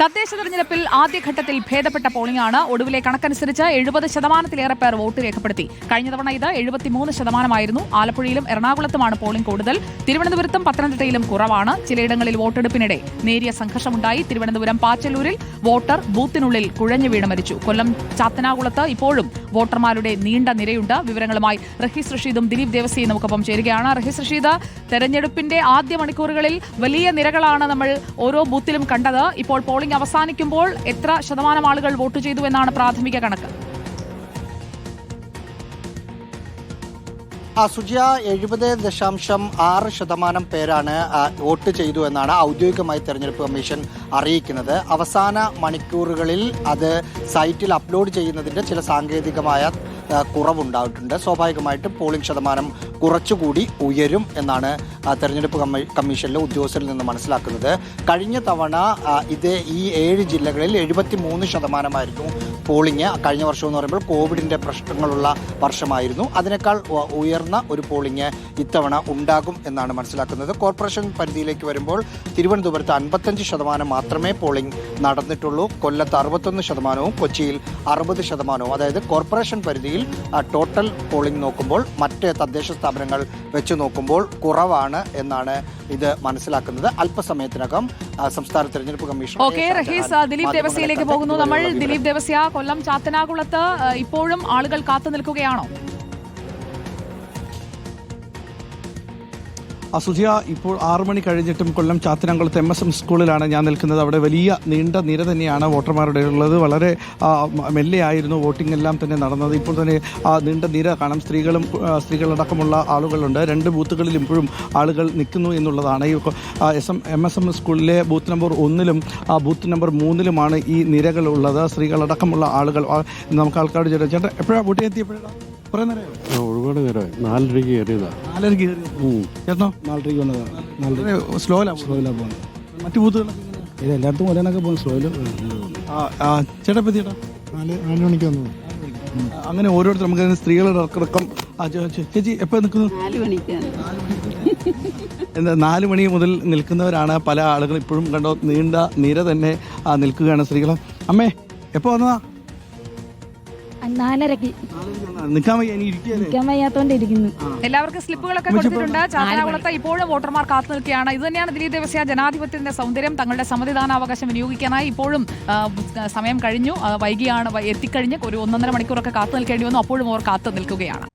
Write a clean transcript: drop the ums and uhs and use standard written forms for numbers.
തദ്ദേശ തെരഞ്ഞെടുപ്പിൽ ആദ്യഘട്ടത്തിൽ ഭേദപ്പെട്ട പോളിംഗാണ്. ഒടുവിലെ കണക്കനുസരിച്ച് 70% പേർ വോട്ട് രേഖപ്പെടുത്തി. കഴിഞ്ഞ തവണ ഇത് 73%. ആലപ്പുഴയിലും എറണാകുളത്തുമാണ് പോളിംഗ് കൂടുതൽ. തിരുവനന്തപുരത്തും പത്തനംതിട്ടയിലും കുറവാണ്. ചിലയിടങ്ങളിൽ വോട്ടെടുപ്പിനിടെ നേരിയ സംഘർഷമുണ്ടായി. തിരുവനന്തപുരം പാച്ചല്ലൂരിൽ വോട്ടർ ബൂത്തിനുള്ളിൽ കുഴഞ്ഞു വീണ് മരിച്ചു. കൊല്ലം ചാത്തനാകുളത്ത് ഇപ്പോഴും വോട്ടർമാരുടെ നീണ്ട നിരയുണ്ട്. വിവരങ്ങളുമായി റഹീസ് റഷീദും ദിലീപ് ദേവസിയും നമുക്കൊപ്പം ചേരുകയാണ്. റഹീസ് റഷീദ്, തെരഞ്ഞെടുപ്പിന്റെ ആദ്യ മണിക്കൂറുകളിൽ വലിയ നിരകളാണ് നമ്മൾ ഓരോ ബൂത്തിലും കണ്ടത്. ഇപ്പോൾ പോളിംഗ് അവസാനിക്കുമ്പോൾ എത്ര ശതമാനം ആളുകൾ വോട്ട് ചെയ്തു എന്നാണ് പ്രാഥമിക കണക്ക്? സുജിയ, 70.6% പേരാണ് വോട്ട് ചെയ്തു എന്നാണ് ഔദ്യോഗികമായി തെരഞ്ഞെടുപ്പ് കമ്മീഷൻ അറിയിക്കുന്നത്. അവസാന മണിക്കൂറുകളിൽ അത് സൈറ്റിൽ അപ്ലോഡ് ചെയ്യുന്നതിന്റെ ചില സാങ്കേതികമായ കുറവുണ്ടായിട്ടുണ്ട്. സ്വാഭാവികമായിട്ടും പോളിംഗ് ശതമാനം കുറച്ചുകൂടി ഉയരും എന്നാണ് തെരഞ്ഞെടുപ്പ് കമ്മീഷനിലെ ഉദ്യോഗസ്ഥരിൽ നിന്ന് മനസ്സിലാക്കുന്നത്. കഴിഞ്ഞ തവണ ഈ 7 ജില്ലകളിൽ 73% പോളിംഗ്. കഴിഞ്ഞ വർഷം എന്ന് പറയുമ്പോൾ കോവിഡിന്റെ പ്രശ്നങ്ങളുള്ള വർഷമായിരുന്നു. അതിനേക്കാൾ ഉയർന്ന ഒരു പോളിംഗ് ഇത്തവണ ഉണ്ടാകും എന്നാണ് മനസ്സിലാക്കുന്നത്. കോർപ്പറേഷൻ പരിധിയിലേക്ക് വരുമ്പോൾ തിരുവനന്തപുരത്ത് 55% മാത്രമേ പോളിംഗ് നടന്നിട്ടുള്ളൂ. കൊല്ലത്ത് 61%, കൊച്ചിയിൽ 60%. അതായത് കോർപ്പറേഷൻ പരിധിയിൽ ടോട്ടൽ പോളിംഗ് നോക്കുമ്പോൾ മറ്റ് തദ്ദേശ സ്ഥാപനങ്ങൾ വെച്ച് നോക്കുമ്പോൾ കുറവാണ് എന്നാണ് ഇത് മനസ്സിലാക്കുന്നത്. അല്പസമയത്തിനകം സംസ്ഥാന തെരഞ്ഞെടുപ്പ് കമ്മീഷൻ ദിലീപ് ദേവസ്യയിലേക്ക് പോകുന്നു. നമ്മൾ ദിലീപ് ദേവസ്യ, കൊല്ലം ചാത്തനാകുളത്ത് ഇപ്പോഴും ആളുകൾ കാത്തു നിൽക്കുകയാണോ? സുജിയ, ഇപ്പോൾ 6 മണി കഴിഞ്ഞിട്ടും കൊല്ലം ചാത്തനാകുളത്ത് MSM സ്കൂളിലാണ് ഞാൻ നിൽക്കുന്നത്. അവിടെ വലിയ നീണ്ട നിര തന്നെയാണ് വോട്ടർമാരുടെ ഉള്ളത്. വളരെ മെല്ലെയായിരുന്നു വോട്ടിംഗ് എല്ലാം തന്നെ നടന്നത്. ഇപ്പോൾ തന്നെ നീണ്ട നിര കാണാം. സ്ത്രീകളടക്കമുള്ള ആളുകളുണ്ട്. 2 ബൂത്തുകളിൽ ഇപ്പോഴും ആളുകൾ നിൽക്കുന്നു എന്നുള്ളതാണ്. ഈ MSM സ്കൂളിലെ ബൂത്ത് നമ്പർ 1-ലും ബൂത്ത് നമ്പർ 3-ലുമാണ് ഈ നിരകളുള്ളത്. സ്ത്രീകളടക്കമുള്ള ആളുകൾ. നമുക്ക് ആൾക്കാരോട് ചേട്ടാ എപ്പോഴാണ് വോട്ട് എത്തിയപ്പോഴാണ്? ഒരുപാട് നേരമായി. 4:30 കയറിയതാ. 4:30 ചേട്ടനോ? 4:30 വന്നതാ. സ്ലോയിലാണ് പോകുന്നത്. മറ്റു ബൂത്തുകളൊക്കെ എല്ലായിടത്തും ഒരേനൊക്കെ പോകും. സ്ലോയില് ചേട്ടാ ഇപ്പം ചേട്ടാ 4 മണിക്ക് വന്നു. അങ്ങനെ ഓരോരുത്തർ നമുക്ക് സ്ത്രീകളുടെ അടക്കം. ചേച്ചി എപ്പോൾ നിൽക്കുന്നു? 4 മണിക്കാണ്. 4 മണി മുതൽ നിൽക്കുന്നവരാണ് പല ആളുകൾ. ഇപ്പോഴും കണ്ടോ നീണ്ട നിര തന്നെ നിൽക്കുകയാണ് സ്ത്രീകൾ. അമ്മേ എപ്പോൾ വന്നതാ? 4:30. നിൽക്കാൻ വയ്യാത്തോണ്ട് ഇരിക്കുന്നു. എല്ലാവർക്കും സ്ലിപ്പുകളൊക്കെ കൊടുത്തിട്ടുണ്ട്. ചാത്തനാകുളത്ത് ഇപ്പോഴും വോട്ടർമാർ കാത്തു നിൽക്കുകയാണ്. ഇത് തന്നെയാണ് ദിലീപ് ദേവസ്യ, ജനാധിപത്യത്തിന്റെ സൗന്ദര്യം. തങ്ങളുടെ സമ്മതിദാനാവകാശം വിനിയോഗിക്കാനായി ഇപ്പോഴും സമയം കഴിഞ്ഞു, വൈകിയാണ് എത്തിക്കഴിഞ്ഞ് ഒരു 1.5 മണിക്കൂറൊക്കെ കാത്തു നിൽക്കേണ്ടി വന്നു. അപ്പോഴും അവർ കാത്തു നിൽക്കുകയാണ്.